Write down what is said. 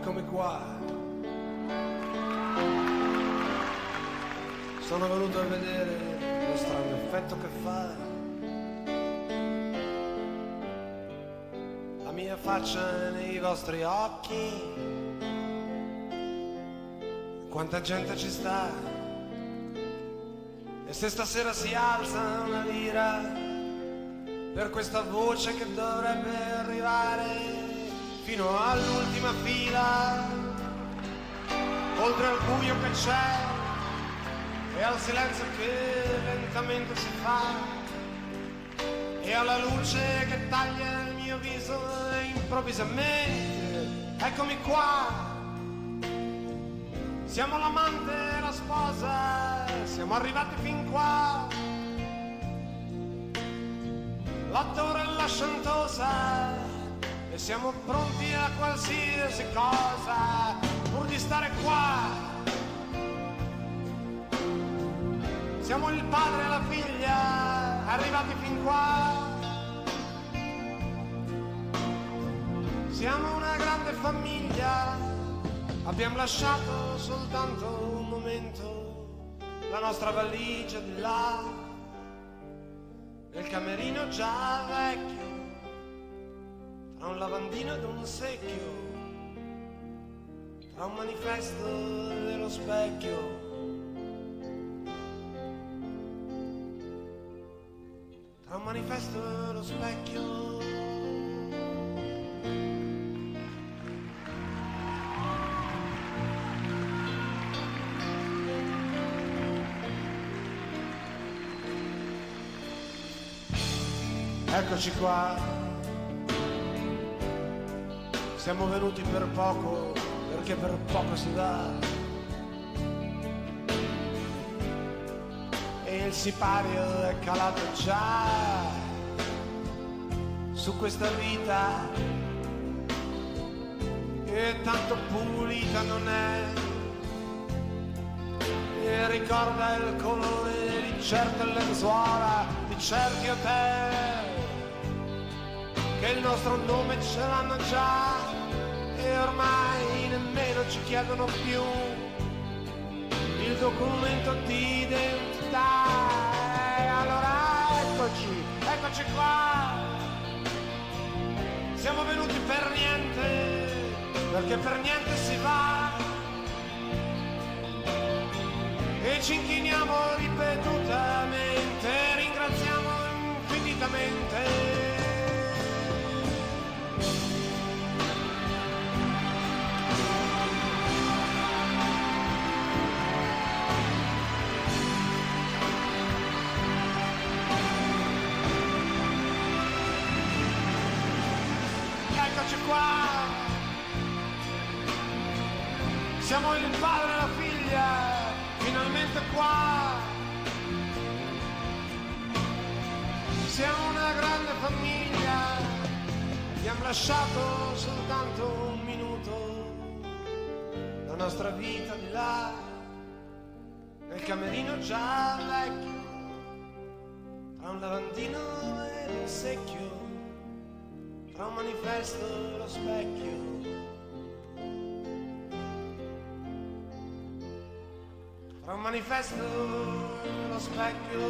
Eccomi qua. Sono venuto a vedere lo strano effetto che fa la mia faccia nei vostri occhi. Quanta gente ci sta. E se stasera si alza una lira per questa voce che dovrebbe arrivare fino all'ultima fila, oltre al buio che c'è e al silenzio che lentamente si fa e alla luce che taglia il mio viso improvvisamente, eccomi qua. Siamo l'amante e la sposa, siamo arrivati fin qua. L'attore e la sciantosa, e siamo pronti a qualsiasi cosa pur di stare qua. Siamo il padre e la figlia, arrivati fin qua. Siamo una grande famiglia, abbiamo lasciato soltanto un momento la nostra valigia di là, nel camerino già vecchio, tra un lavandino ed un secchio, tra un manifesto dello specchio. Tra un manifesto dello specchio. Eccoci qua, siamo venuti per poco, perché per poco si dà. E il sipario è calato già su questa vita che tanto pulita non è, e ricorda il colore di certe lenzuola, di certi hotel che il nostro nome ce l'hanno già e ormai nemmeno ci chiedono più il documento di identità. E allora eccoci qua. Siamo venuti per niente, perché per niente si va, e ci inchiniamo ripetutamente, ringraziamo infinitamente. Eccoci qua, siamo il padre e la figlia, finalmente qua. Siamo una grande famiglia, abbiamo lasciato soltanto un minuto, la nostra vita di là, nel camerino già vecchio, tra un lavandino e un secchio, tra un manifesto e lo specchio. Tra un manifesto e lo specchio.